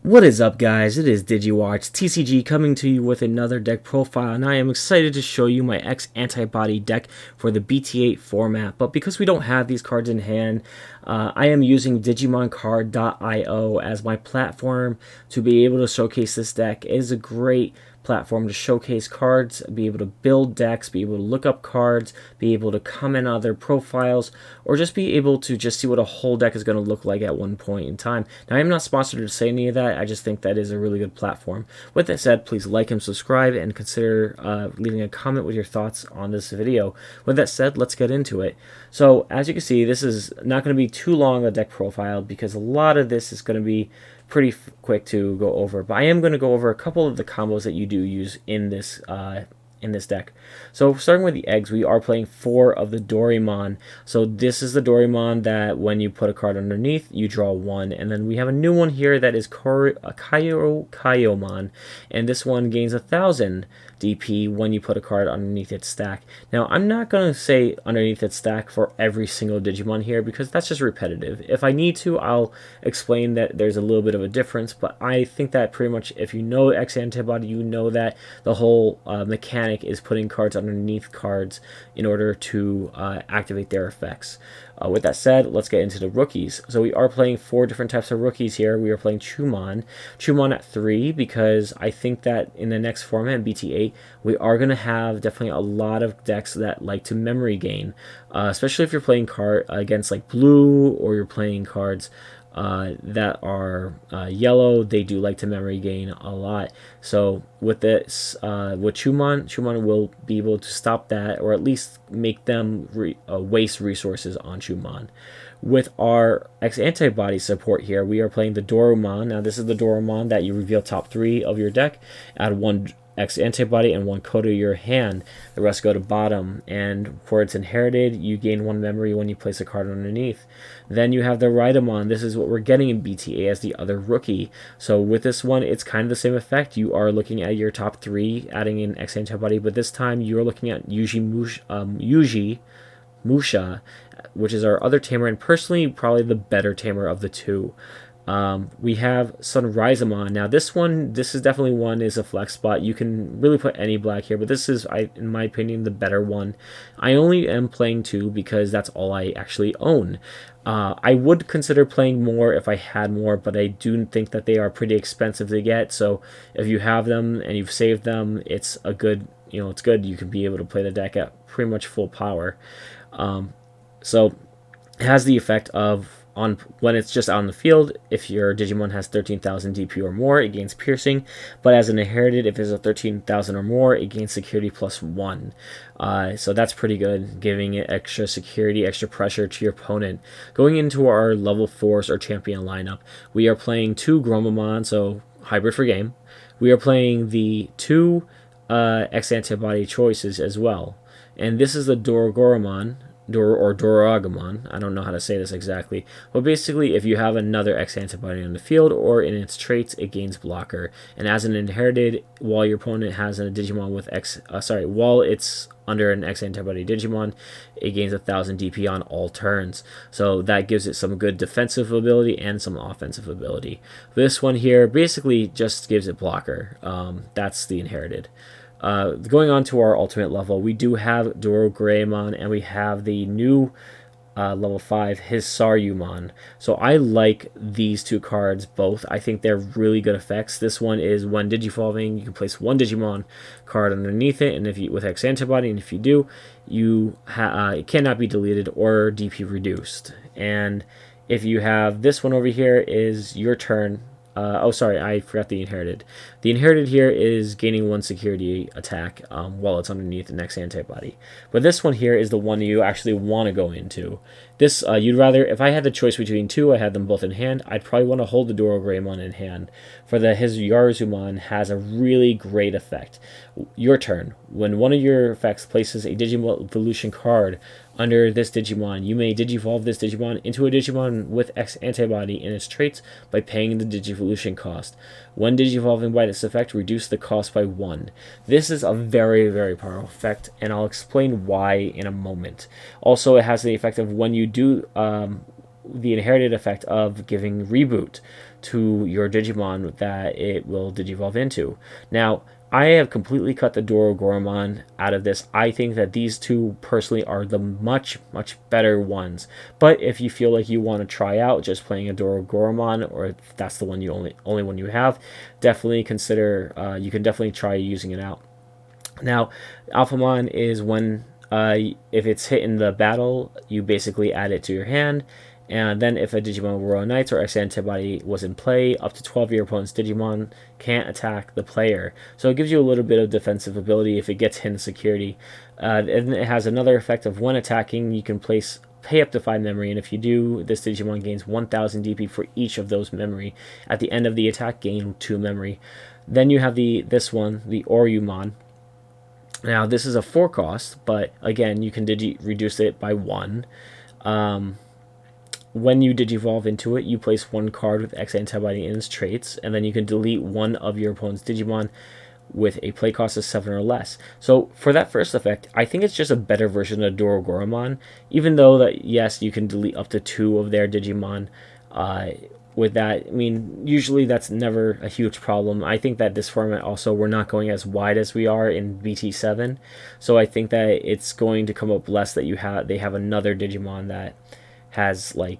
What is up, guys? It is DigiWatchTCG coming to you with another deck profile, and I am excited to show you my X-Antibody deck for the BT8 format. But because we don't have these cards in hand, I am using DigimonCard.io as my platform to be able to showcase this deck. It is a great platform to showcase cards, be able to build decks, be able to look up cards, be able to comment on their profiles, or just be able to just see what a whole deck is going to look like at one point in time. Now, I am not sponsored to say any of that. I just think that is a really good platform. With that said, please like and subscribe and consider leaving a comment with your thoughts on this video. With that said, let's get into it. So, as you can see, this is not going to be too long a deck profile because a lot of this is going to be pretty quick to go over, but I am going to go over a couple of the combos that you do use in this deck. So starting with the eggs, we are playing 4 of the Doraemon. So this is the Doraemon that when you put a card underneath, you draw 1. And then we have a new one here that is Kayomon, and this one gains 1,000 DP when you put a card underneath its stack. Now, I'm not going to say underneath its stack for every single Digimon here because that's just repetitive. If I need to, I'll explain that there's a little bit of a difference, but I think that pretty much if you know XAntibody, you know that the whole mechanic is putting cards underneath cards in order to activate their effects. With that said, let's get into the rookies. So we are playing 4 different types of rookies here. We are playing Chumon at 3 because I think that in the next format, BT8, we are going to have definitely a lot of decks that like to memory gain, especially if you're playing card against like blue or you're playing cards that are yellow. They do like to memory gain a lot. So with this, with Chumon will be able to stop that, or at least make them waste resources on Chumon. With our XAntibody support here, we are playing the Doraemon. Now this is the Doraemon that you reveal top 3 of your deck. Add 1 XAntibody and 1 code to your hand. The rest go to bottom, and for its inherited, you gain 1 memory when you place a card underneath. Then you have the Rhydamon. This is what we're getting in BTA as the other rookie. So with this one, it's kind of the same effect. You are looking at your top 3, adding in XAntibody, but this time you're looking at Yuji Musha, which is our other tamer, and personally probably the better tamer of the 2. We have Sunriseamon. Now this is definitely one is a flex spot. You can really put any black here, but this is, in my opinion, the better one. I only am playing 2 because that's all I actually own. I would consider playing more if I had more, but I do think that they are pretty expensive to get. So if you have them and you've saved them, it's a good, it's good. You can be able to play the deck at pretty much full power. So it has the effect of, when it's just on the field, if your Digimon has 13,000 DP or more, it gains piercing. But as an inherited, if it's a 13,000 or more, it gains security +1. So that's pretty good, giving it extra security, extra pressure to your opponent. Going into our level 4s or champion lineup, we are playing 2 Gromamon, so hybrid for game. We are playing the 2 XAntibody choices as well. And this is the Doraemon. Or Doraemon, I don't know how to say this exactly, but basically if you have another XAntibody on the field or in its traits, it gains blocker. And as an inherited, while your opponent has a Digimon with while it's under an XAntibody Digimon, it gains 1,000 DP on all turns. So that gives it some good defensive ability and some offensive ability. This one here basically just gives it blocker. That's the inherited. Going on to our ultimate level, we do have Doraemon, and we have the new level 5, Hisaryumon. So I like these 2 cards both. I think they're really good effects. This one is when Digivolving, you can place 1 Digimon card underneath it, and if you with XAntibody, and if you do, it cannot be deleted or DP reduced. And if you have this one over here, is your turn. I forgot the inherited. The inherited here is gaining 1 security attack while it's underneath the next antibody. But this one here is the one you actually want to go into. This, you'd rather, if I had the choice between 2, I had them both in hand, I'd probably want to hold the Doraemon in hand. For the Hisaryumon has a really great effect. Your turn. When one of your effects places a Digivolution card under this Digimon, you may Digivolve this Digimon into a Digimon with XAntibody in its traits by paying the Digivolution cost. When Digivolving by this effect, reduce the cost by 1. This is a very, very powerful effect, and I'll explain why in a moment. Also, it has the effect of when you do the inherited effect of giving reboot to your Digimon that it will Digivolve into. Now, I have completely cut the Dorogoromon out of this. I think that these two personally are the much better ones. But if you feel like you want to try out just playing a Dorogoromon, or if that's the one you only one you have, definitely consider. You can definitely try using it out. Now, Alphamon is when if it's hit in the battle, you basically add it to your hand. And then if a Digimon Royal Knights or XAntibody was in play, up to 12 of your opponent's Digimon can't attack the player. So it gives you a little bit of defensive ability if it gets hidden security. And it has another effect of when attacking, you can pay up to 5 memory, and if you do, this Digimon gains 1000 DP for each of those memory. At the end of the attack, gain 2 memory. Then you have this one, the Orumon. Now, this is a 4 cost, but again, you can reduce it by 1. When you Digivolve into it, you place 1 card with XAntibody in its traits, and then you can delete 1 of your opponent's Digimon with a play cost of 7 or less. So for that first effect, I think it's just a better version of Dorogoromon, even though that, yes, you can delete up to 2 of their Digimon. With that, I mean, usually that's never a huge problem. I think that this format also, we're not going as wide as we are in BT7, so I think that it's going to come up less that they have another Digimon that has, like,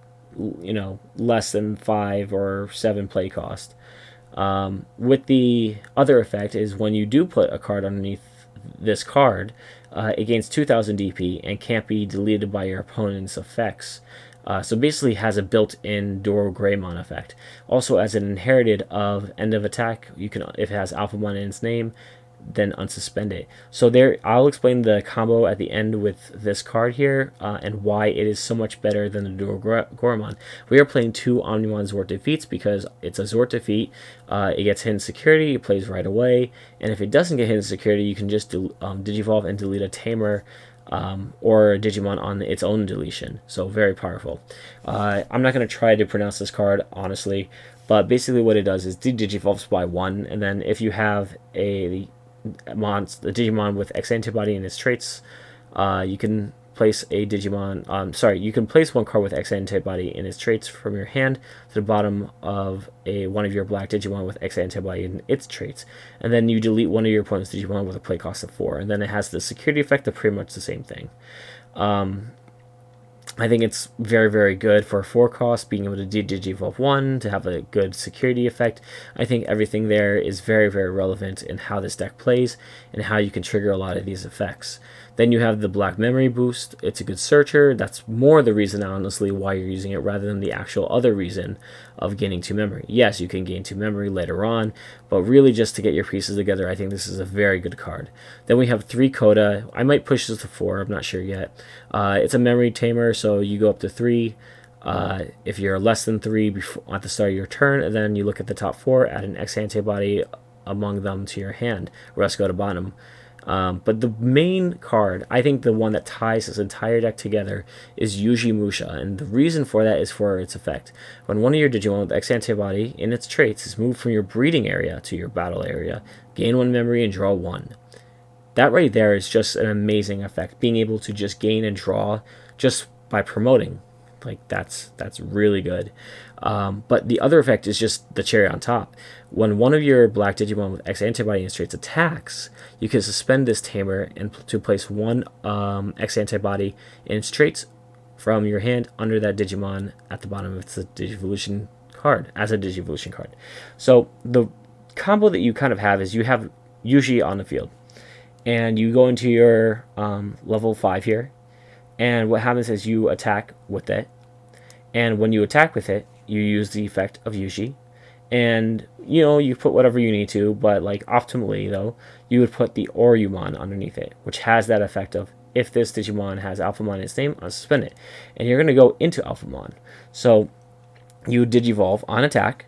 less than 5 or 7 play cost. With the other effect is when you do put a card underneath this card, it gains 2000 DP and can't be deleted by your opponent's effects. So basically has a built-in Dorogreymon effect. Also, as an inherited of end of attack, you can, if it has Alphamon in its name, then unsuspend it. So there, I'll explain the combo at the end with this card here, and why it is so much better than the Dorogoromon. We are playing 2 Omnimon Zort defeats because it's a Zort defeat. It gets hidden security, it plays right away, and if it doesn't get hidden security, you can just Digivolve and delete a Tamer or a Digimon on its own deletion. So very powerful. I'm not going to try to pronounce this card, honestly, but basically what it does is Digivolves by 1, and then if you have the Digimon with XAntibody in its traits, you can place a Digimon, you can place 1 card with XAntibody in its traits from your hand to the bottom of one of your black Digimon with XAntibody in its traits, and then you delete 1 of your opponent's Digimon with a play cost of 4, and then it has the security effect of pretty much the same thing. I think it's very good for a 4 cost, being able to Digivolve 1 to have a good security effect. I think everything there is very relevant in how this deck plays and how you can trigger a lot of these effects. Then you have the black memory boost. It's a good searcher. That's more the reason, honestly, why you're using it rather than the actual other reason of gaining 2 memory. Yes, you can gain 2 memory later on, but really just to get your pieces together, I think this is a very good card. Then we have 3 Coda. I might push this to 4. I'm not sure yet. It's a memory tamer, so you go up to 3. If you're less than 3 at the start of your turn, and then you look at the top 4, add an XAntibody among them to your hand. Rest go to bottom. But the main card, I think the one that ties this entire deck together, is Yuji Musha, and the reason for that is for its effect. When one of your Digimon with XAntibody in its traits is moved from your breeding area to your battle area, gain 1 memory and draw 1. That right there is just an amazing effect, being able to just gain and draw just by promoting. Like, that's really good. But the other effect is just the cherry on top. When one of your black Digimon with XAntibody in its traits attacks, you can suspend this tamer and to place 1 XAntibody in its traits from your hand under that Digimon at the bottom of its Digivolution card, as a Digivolution card. So the combo that you kind of have is you have Yuji on the field, and you go into your level 5 here, and what happens is you attack with it, and when you attack with it, you use the effect of Yuji, and you put whatever you need to, but like optimally though, you would put the Orumon underneath it, which has that effect of, if this Digimon has Alphamon in its name, unsuspend it, and you're going to go into Alphamon. So you Digivolve on attack,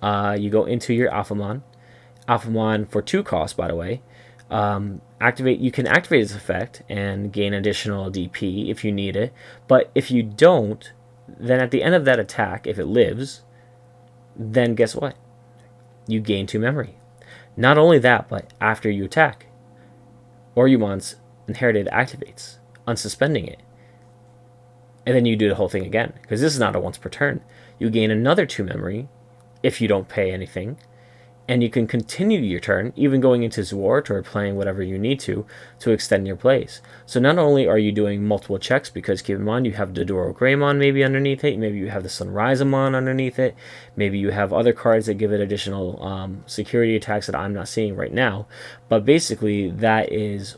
you go into your Alphamon for 2 costs, by the way. You can activate its effect and gain additional DP if you need it, but if you don't, then at the end of that attack, if it lives, then guess what? You gain 2 memory. Not only that, but after you attack, Orumon's inherited activates, unsuspending it, and then you do the whole thing again, because this is not a once per turn. You gain another 2 memory, if you don't pay anything. And you can continue your turn, even going into Zwart or playing whatever you need to extend your plays. So not only are you doing multiple checks, because keep in mind you have the Doro Greymon maybe underneath it, maybe you have the Sunriseamon underneath it, maybe you have other cards that give it additional security attacks that I'm not seeing right now. But basically, that is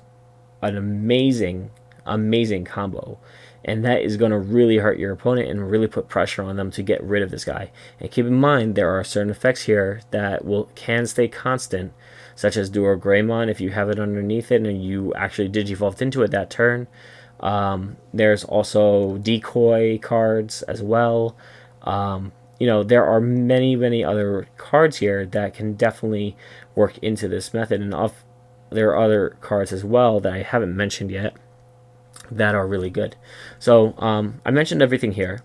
an amazing, amazing combo. And that is going to really hurt your opponent and really put pressure on them to get rid of this guy. And keep in mind, there are certain effects here that can stay constant, such as Duro Greymon if you have it underneath it and you actually Digivolved into it that turn. There's also decoy cards as well. There are many, many other cards here that can definitely work into this method. And there are other cards as well that I haven't mentioned yet that are really good. So I mentioned everything here,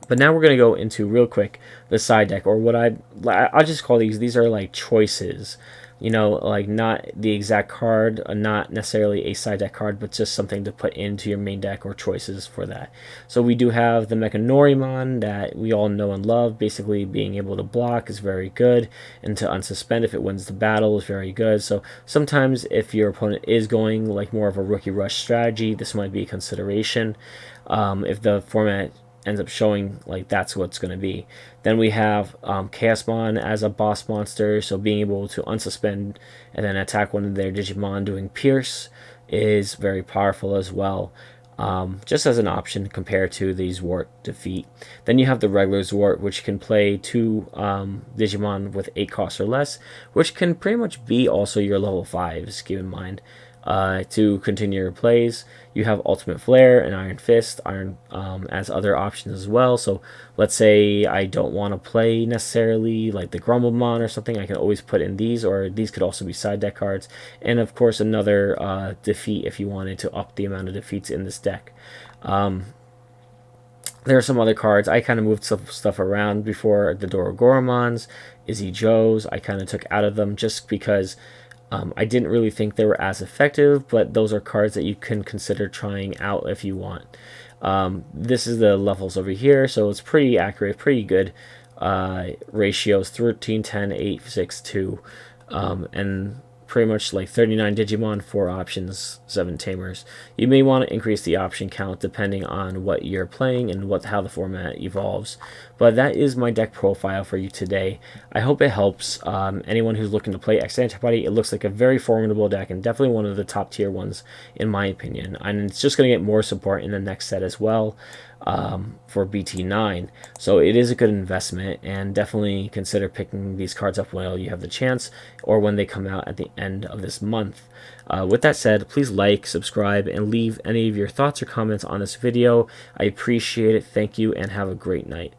but now we're going to go into real quick the side deck, or what I'll just call these are like choices, like not the exact card, not necessarily a side deck card, but just something to put into your main deck or choices for that. So we do have the Mechanorimon that we all know and love. Basically, being able to block is very good, and to unsuspend if it wins the battle is very good. So sometimes if your opponent is going like more of a rookie rush strategy, this might be a consideration. If the format ends up showing like that's what's going to be. Then we have Chaosmon as a boss monster, so being able to unsuspend and then attack one of their Digimon doing Pierce is very powerful as well, just as an option compared to the Zwart defeat. Then you have the regular Zwart, which can play 2 Digimon with 8 costs or less, which can pretty much be also your level 5s, keep in mind. To continue your plays, you have Ultimate Flare and Iron Fist, as other options as well. So let's say I don't want to play necessarily like the Grumblemon or something, I can always put in these, or these could also be side deck cards. And of course another defeat if you wanted to up the amount of defeats in this deck. There are some other cards. I kind of moved some stuff around before. The Dorogoromons, Izzy Joes, I kind of took out of them just because I didn't really think they were as effective, but those are cards that you can consider trying out if you want. This is the levels over here, so it's pretty accurate, pretty good ratios, 13, 10, 8, 6, 2, and pretty much like 39 Digimon, 4 options, 7 tamers. You may want to increase the option count depending on what you're playing and how the format evolves. But that is my deck profile for you today. I hope it helps anyone who's looking to play XAntibody. It looks like a very formidable deck and definitely one of the top tier ones in my opinion. And it's just going to get more support in the next set as well. For BT9, so it is a good investment, and definitely consider picking these cards up while you have the chance or when they come out at the end of this month. With that said, please like, subscribe, and leave any of your thoughts or comments on this video. I appreciate it. Thank you, and have a great night.